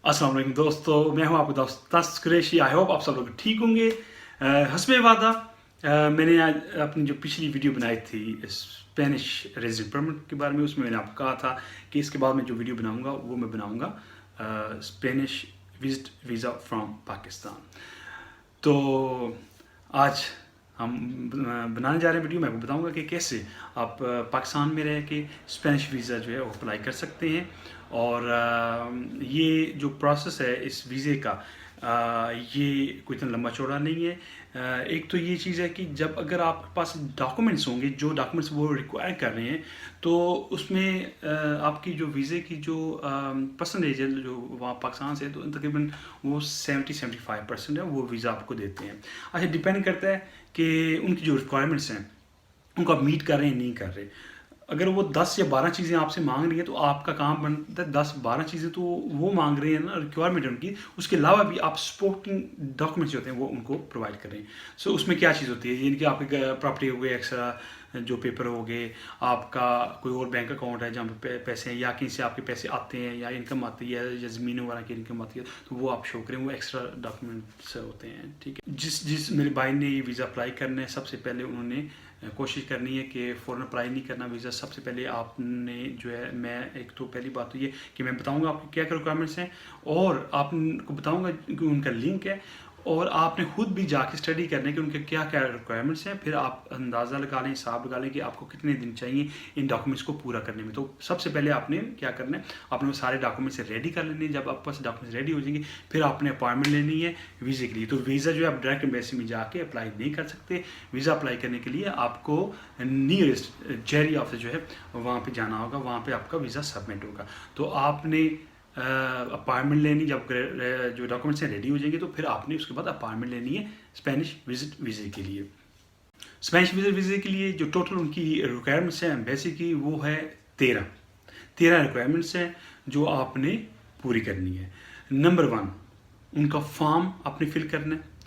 अस्सलाम वालेकुम दोस्तों, मैं हूं आपका दोस्त तस कुरैशी। आई होप आप सब लोग ठीक होंगे। हस्बे वादा मैंने आज अपनी जो पिछली वीडियो बनाई थी स्पेनिश रेजिडेंट परमिट के बारे में, उसमें मैंने आपको कहा था कि इसके बाद मैं जो वीडियो बनाऊंगा वो मैं बनाऊंगा Spanish visit visa from Pakistan. तो आज हम बनाने जा रहे हैं वीडियो। मैं आपको बताऊंगा कि कैसे आप पाकिस्तान में रह के स्पेनिश वीज़ा जो है वो अप्लाई कर सकते हैं। और ये जो प्रोसेस है इस वीज़े का, ये कोई इतना लंबा चौड़ा नहीं है। एक तो ये चीज़ है कि जब अगर आपके पास डॉक्यूमेंट्स होंगे, जो डॉक्यूमेंट्स वो रिक्वायर कर रहे हैं, तो उसमें आपकी जो वीज़े की जो परसेंटेज है जो वहाँ पाकिस्तान से है, तो तकरीबन वो 70-75% है, वो वीज़ा आपको देते हैं। अच्छा, डिपेंड करता है कि उनकी जो रिक्वायरमेंट्स हैं उनको आप मीट कर रहे हैं नहीं कर रहे। अगर वो 10 या 12 चीज़ें आपसे मांग रही हैं तो आपका काम बनता है 10-12 चीज़ें तो वो मांग रहे हैं ना, रिक्वायरमेंट है उनकी, उसके अलावा भी आप सपोर्टिंग डॉक्यूमेंट्स जो होते हैं वो उनको प्रोवाइड कर रहे हैं। सो उसमें क्या चीज़ होती है, यानी कि आपके प्रॉपर्टी हो गए, एक्स्ट्रा जो पेपर हो गए, आपका कोई और बैंक अकाउंट है जहाँ पे पैसे हैं, या कहीं से आपके पैसे आते हैं या इनकम आती है या ज़मीनों वगैरह की इनकम आती है, तो वो आप शो करें, वो एक्स्ट्रा डॉक्यूमेंट्स होते हैं। ठीक है, जिस मेरे भाई ने ये वीज़ा अप्लाई करना है, सबसे पहले उन्होंने कोशिश करनी है कि फ़ौरन अप्लाई नहीं करना वीज़ा। सबसे पहले आपने जो है, मैं एक तो पहली बात तो ये कि मैं बताऊंगा आपको क्या क्या रिक्वायरमेंट्स हैं, और आपको बताऊंगा कि उनका लिंक है, और आपने खुद भी जाके स्टडी करने कि उनके क्या क्या रिक्वायरमेंट्स हैं। फिर आप अंदाज़ा लगा लें, हिसाब लगा लें कि आपको कितने दिन चाहिए इन डॉक्यूमेंट्स को पूरा करने में। तो सबसे पहले आपने क्या करना है, आपने वो सारे डॉक्यूमेंट्स रेडी कर लेने हैं। जब आपके पास डॉक्यूमेंट्स रेडी हो जाएंगे, फिर आपने अपॉइंटमेंट लेनी है वीज़े के लिए। तो वीज़ा जो है आप डायरेक्ट एम्बेसी में जाके अप्लाई नहीं कर सकते। वीज़ा अप्लाई करने के लिए आपको नियरेस्ट जेरी ऑफिस जो है वहाँ पर जाना होगा, वहाँ पर आपका वीज़ा सबमिट होगा। तो आपने अपॉइंटमेंट लेनी, जब जो डॉक्यूमेंट्स हैं रेडी हो जाएंगे, तो फिर आपने उसके बाद अपॉइंटमेंट लेनी है स्पेनिश विजिट वीज़े के लिए। स्पेनिश विजिट वीज़े के लिए जो टोटल उनकी रिक्वायरमेंट्स हैं एम्बेसी की, वो है 13 रिक्वायरमेंट्स हैं जो आपने पूरी करनी है। नंबर 1, उनका फॉर्म आपने फिल करना है,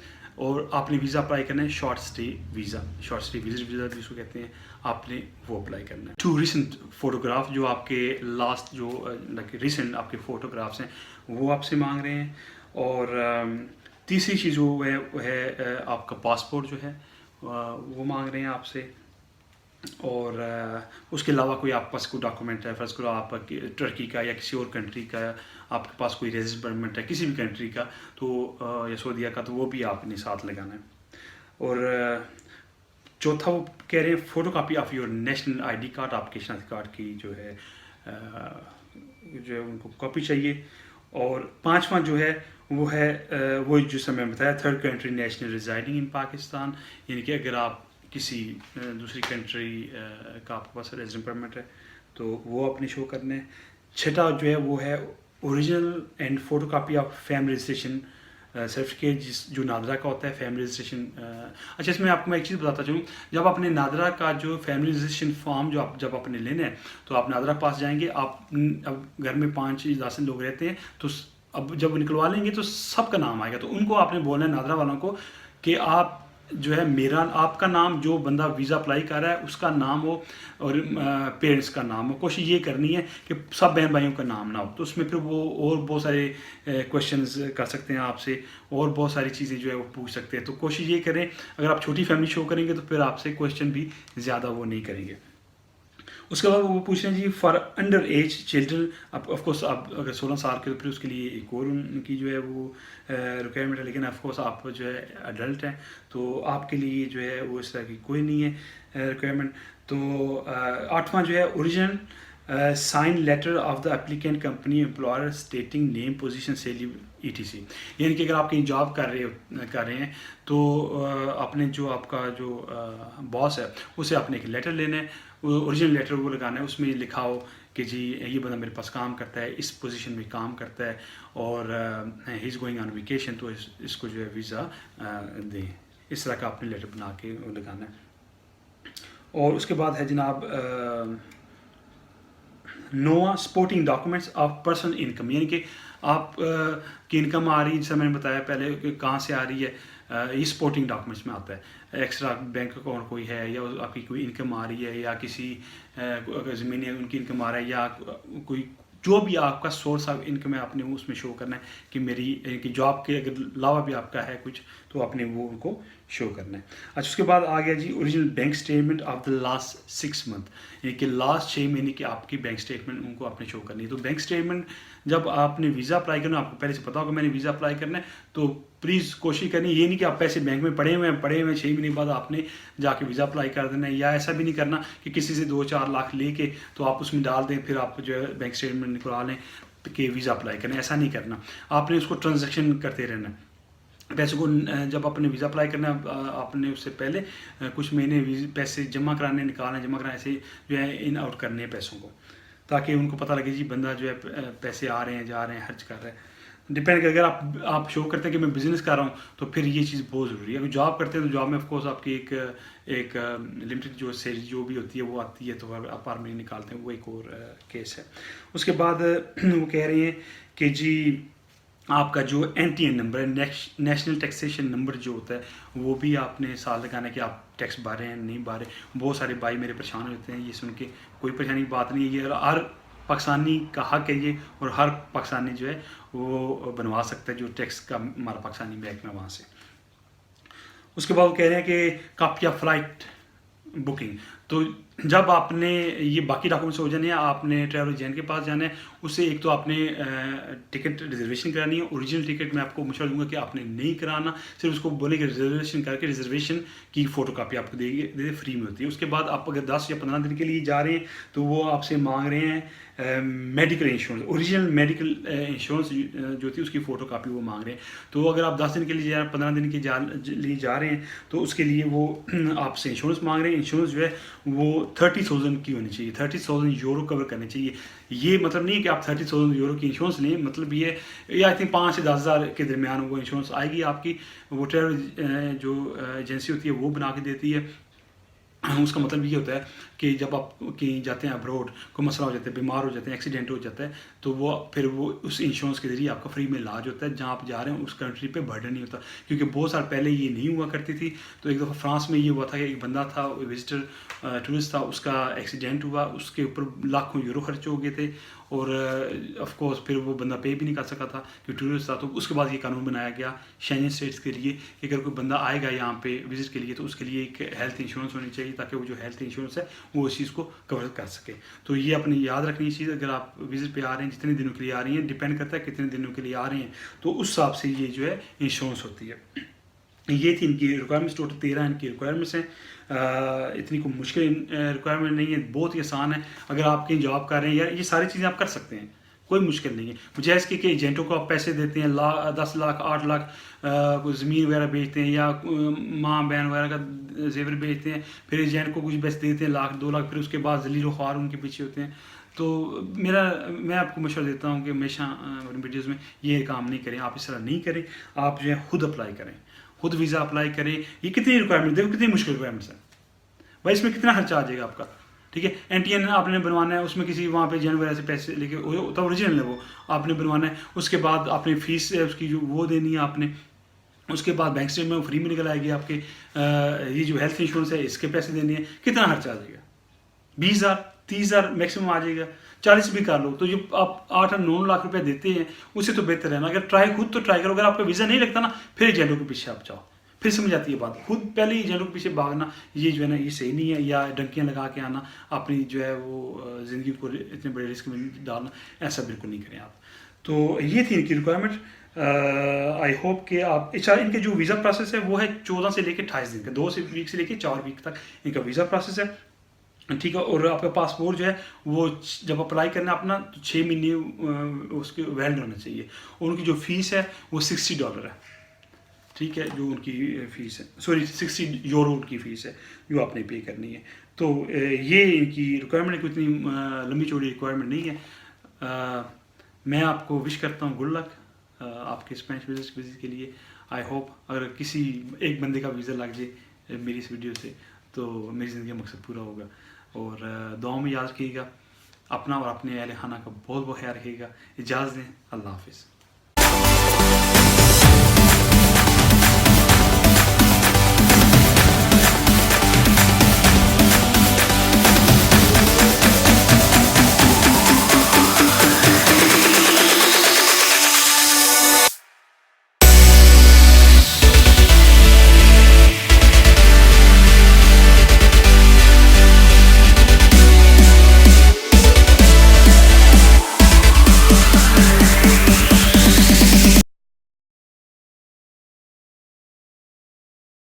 और आपने वीज़ा अप्लाई करना है short stay visa, short stay visit visa जिसको कहते हैं, आपने वो अप्लाई करना है। 2 रिसेंट फ़ोटोग्राफ, जो आपके लास्ट जो रिसेंट आपके फ़ोटोग्राफ्स हैं वो आपसे मांग रहे हैं। और तीसरी चीज़ वो है आपका पासपोर्ट जो है वो मांग रहे हैं आपसे। और उसके अलावा कोई आपके पास कोई डॉक्यूमेंट है, फर्स्ट करो आप टर्की का या किसी और कंट्री का, आपके पास कोई रेजिडेंट परमिट है किसी भी कंट्री का, तो या सऊदीया का, तो वो भी आपने साथ लगाना है। और चौथा वो कह रहे हैं photo copy of your national ID card, आपके शनाख्ती कार्ड की जो है उनको कॉपी चाहिए। और पांचवा जो है वो है वो जो समय बताया, थर्ड कंट्री नेशनल रिजाइडिंग इन पाकिस्तान, यानी कि अगर आप किसी दूसरी कंट्री का आपके पास रेजिडेंट परमिट है तो वो अपने शो करने हैं। छठा जो है वो है original and photo copy of family registration certificate, जो नादरा का होता है फैमिली रजिस्ट्रेशन। अच्छा, इसमें आपको मैं एक चीज़ बताता चलूँ, जब आपने नादरा का जो फैमिली रजिस्ट्रेशन फॉर्म जब आपने लेना है, तो आप नादरा पास जाएंगे। आप अब घर में 5-10 लोग रहते हैं, तो अब जब निकलवा लेंगे तो सबका नाम आएगा। तो उनको आपने बोलना है नादरा वालों को कि आप जो है, मेरा आपका नाम, जो बंदा वीज़ा अप्लाई कर रहा है उसका नाम हो, और पेरेंट्स का नाम हो। कोशिश ये करनी है कि सब बहन भाइयों का नाम ना हो। तो उसमें फिर वो और बहुत सारे क्वेश्चंस कर सकते हैं आपसे, और बहुत सारी चीज़ें जो है वो पूछ सकते हैं। तो कोशिश ये करें, अगर आप छोटी फैमिली शो करेंगे तो फिर आपसे क्वेश्चन भी ज़्यादा वो नहीं करेंगे। उसके बाद वो पूछ रहे हैं जी फॉर अंडर एज चिल्ड्रन, अब ऑफकोर्स आप अगर 16 साल के, तो फिर उसके लिए एक और उनकी जो है वो रिक्वायरमेंट है। लेकिन ऑफकोर्स आप जो है अडल्ट हैं, तो आपके लिए जो है वो इस तरह की कोई नहीं है रिक्वायरमेंट। तो 8वां जो है original sign letter of the applicant company employer stating name position salary ETC, यानी कि अगर आप कहीं जॉब कर रहे हैं, तो अपने जो आपका जो बॉस है उसे आपने एक लेटर लेना है, ओरिजिनल लेटर वो लगाना है। उसमें लिखा हो कि जी ये बंदा मेरे पास काम करता है, इस पोजीशन में काम करता है, और he is going on vacation, तो इसको जो है वीज़ा दें। इस तरह का आपने लेटर बना के लगाना है। और उसके बाद है जनाब नोआ supporting documents of personal income, यानी कि आप की इनकम आ रही है, जैसे मैंने बताया पहले कहाँ से आ रही है, ये सपोर्टिंग डॉक्यूमेंट्स में आता है। एक्स्ट्रा बैंक अकाउंट कोई है, या आपकी कोई इनकम आ रही है, या किसी अगर ज़मीन है उनकी इनकम आ रहा है, या कोई जो भी आपका सोर्स ऑफ इनकम है आपने वो उसमें शो करना है कि मेरी कि जॉब के अगर अलावा भी आपका है कुछ तो आपने वो उनको शो करना है। अच्छा, उसके बाद आ गया जी original bank statement of the last 6 month, यानी कि लास्ट 6 महीने की आपकी बैंक स्टेटमेंट उनको आपने शो करनी है। तो बैंक स्टेटमेंट जब आपने वीज़ा अप्लाई करना, आपको पहले से पता होगा मैंने वीज़ा अप्लाई करना है, तो प्लीज़ कोशिश करनी, ये नहीं कि आप पैसे बैंक में पड़े हुए हैं 6 महीने बाद आपने जाके वीज़ा अप्लाई कर देना है, या ऐसा भी नहीं करना कि किसी से 2-4 लाख लेके तो आप उसमें डाल दें, फिर आप जो है बैंक स्टेटमेंट निकला लें कि वीज़ा अप्लाई करें। ऐसा नहीं करना, आपने उसको ट्रांजेक्शन करते रहना है। पैसे को जब आपने वीज़ा अप्लाई करना है आपने उससे पहले कुछ महीने पैसे जमा कराने, निकालने, जमा कराने, ऐसे जो है इन आउट करने हैं पैसों को, ताकि उनको पता लगे जी बंदा जो है पैसे आ रहे हैं, जा रहे हैं, खर्च कर रहा है। डिपेंड, अगर आप शो करते हैं कि मैं बिज़नेस कर रहा हूँ तो फिर ये चीज़ बहुत ज़रूरी है। अगर जॉब करते हैं तो जॉब में ऑफ कोर्स आपकी एक लिमिटेड जो सैलरी जो भी होती है वो आती है, तो आप पर महीने निकालते हैं, वो एक और केस है। उसके बाद वो कह रहे हैं कि जी आपका जो NTN नंबर है, नेशनल टैक्सेशन नंबर जो होता है वो भी आपने साल लगाना है कि आप टैक्स भर रहे हैं नहीं भर रहे। बहुत सारे भाई मेरे परेशान होते हैं ये सुन के, कोई परेशानी की बात नहीं है, ये हर पाकिस्तानी का हक है ये, और हर पाकिस्तानी जो है वो बनवा सकता है जो टैक्स का हमारा पाकिस्तानी बैंक में वहाँ से। उसके बाद वो कह रहे हैं कि कॉपी ऑफ फ्लाइट बुकिंग, तो जब आपने ये बाकी डॉक्यूमेंट्स हो जाने हैं, आपने ट्रैवल एजेंट के पास जाना है, उससे एक तो आपने टिकट रिजर्वेशन करानी है। ओरिजिनल टिकट मैं आपको मशवरा दूंगा कि आपने नहीं कराना, सिर्फ उसको बोले कि रिजर्वेशन करके रिजर्वेशन की फ़ोटो कापी आपको दे फ्री में होती है। उसके बाद आप अगर 10 या 15 दिन के लिए जा रहे हैं तो वो आपसे मांग रहे हैं medical insurance, original medical insurance जो थी उसकी फ़ोटो कापी वो मांग रहे हैं। तो अगर आप 10 दिन के लिए जा रहे हैं, 15 दिन के लिए जा रहे हैं, तो उसके लिए वो आपसे इंश्योरेंस मांग रहे हैं। इंश्योरेंस जो है वो 30,000 की होनी चाहिए, 30,000 यूरो कवर करनी चाहिए। ये मतलब नहीं है कि आप 30,000 यूरो की इंश्योरेंस लें, मतलब ये आई थिंक 5 से 10,000 के दरमियान वो इंश्योरेंस आएगी आपकी। वो ट्रैवल जो एजेंसी होती है वो बना के देती है। उसका मतलब ये होता है कि जब आप कहीं जाते हैं अब्रॉड, कोई मसला हो जाता है, बीमार हो जाते हैं, एक्सीडेंट हो जाता है, तो वो फिर वो उस इंश्योरेंस के जरिए आपका फ्री में इलाज होता है। जहाँ आप जा रहे हैं उस कंट्री पे बर्डन नहीं होता, क्योंकि बहुत साल पहले ये नहीं हुआ करती थी। तो एक दफ़ा फ्रांस में ये हुआ था कि एक बंदा था, विजिटर टूरिस्ट था, उसका एक्सीडेंट हुआ, उसके ऊपर लाखों यूरो खर्च हो गए थे, और ऑफ कोर्स फिर वो बंदा पे भी नहीं कर सका था क्योंकि टूरिस्ट था। तो उसके बाद ये कानून बनाया गया शेंजन स्टेट्स के लिए कि अगर कोई बंदा आएगा यहाँ पे विजिट के लिए तो उसके लिए एक हेल्थ इंश्योरेंस होनी चाहिए, ताकि वो जो हेल्थ इंश्योरेंस है वो उस चीज़ को कवर कर सके। तो ये अपनी याद रखनी चीज़, अगर आप विजिट पे आ रहे हैं, जितने दिनों के लिए आ रही हैं, डिपेंड करता है कितने दिनों के लिए आ रहे हैं, तो उस हिसाब से ये जो है इंश्योरेंस होती है। ये थी इनकी रिक्वायरमेंट्स, टोटल 13 इनकी रिक्वायरमेंट्स हैं। इतनी कोई मुश्किल रिक्वायरमेंट नहीं है, बहुत ही आसान है। अगर आप कहीं जॉब कर रहे हैं या ये सारी चीज़ें आप कर सकते हैं, कोई मुश्किल नहीं है। जैसे कि एजेंटों को आप पैसे देते हैं 10 लाख 8 लाख कोई ज़मीन वगैरह बेचते हैं, या माँ बहन वगैरह का जेवर बेचते हैं, फिर एजेंट को कुछ पैसे देते हैं 1-2 लाख, फिर उसके बाद ज़लील ख्वार उनके पीछे होते हैं। तो मैं आपको मशवरा देता हूँ कि हमेशा वीडियोज़ में ये काम नहीं करें, आप इस तरह नहीं करें, आप जो है खुद अप्लाई करें, खुद वीज़ा अप्लाई करें। ये कितनी रिक्वायरमेंट, देखो कितनी मुश्किल रिक्वायरमेंट्स है भाई, इसमें कितना खर्चा आ जाएगा आपका, ठीक है। NTN आपने बनवाना है, उसमें किसी वहाँ पे जन वगैरह से पैसे लेके, तो ओरिजिनल है वो आपने बनवाना है। उसके बाद आपने फीस है उसकी जो वो देनी है आपने। उसके बाद बैंक स्टेटमेंट फ्री में निकल आएगी आपके। ये जो हेल्थ इंश्योरेंस है इसके पैसे देने हैं, कितना खर्चा आ जाएगा, 20,000 30,000 मैक्सिमम आ जाएगा, 40 भी कर लो। तो जो आप 8-9 लाख रुपए देते हैं उससे तो बेहतर है ना, अगर ट्राई खुद तो ट्राई करो। अगर आपका वीज़ा नहीं लगता ना, फिर एजेंटों के पीछे आप जाओ, फिर समझ आती है बात। खुद पहले ही एजेंटों के पीछे भागना ये जो है ना, ये सही नहीं है, या डंकियाँ लगा के आना, अपनी जो है वो ज़िंदगी को इतने बड़े रिस्क में डालना, ऐसा बिल्कुल नहीं करें आप। तो ये थी इनकी रिक्वायरमेंट। आई होप कि आप अच्छा, इनके जो वीज़ा प्रोसेस है वो है 14 से लेकर 28 दिन का, 2 वीक से लेकर 4 वीक तक इनका वीज़ा प्रोसेस है, ठीक है। और आपका पासपोर्ट जो है वो जब अप्लाई करना अपना, तो 6 महीने उसके वैलिड होना चाहिए। और उनकी जो फ़ीस है वो $60 है, ठीक है, जो उनकी फ़ीस है, सॉरी 60 यूरो उनकी फ़ीस है जो आपने पे करनी है। तो ये इनकी रिक्वायरमेंट कोई इतनी लंबी चौड़ी रिक्वायरमेंट नहीं है। मैं आपको विश करता हूँ गुड लक आपके स्पेनिश विज़िट के लिए। आई होप अगर किसी एक बंदे का वीज़ा लग जाए मेरी इस वीडियो से, तो मेरी ज़िंदगी का मकसद पूरा होगा। और दुआ में याद रखिएगा अपना और अपने अहल खाना का बहुत बहुत ख्याल रखिएगा। इजाज़त दें, अल्लाह हाफ़िज़।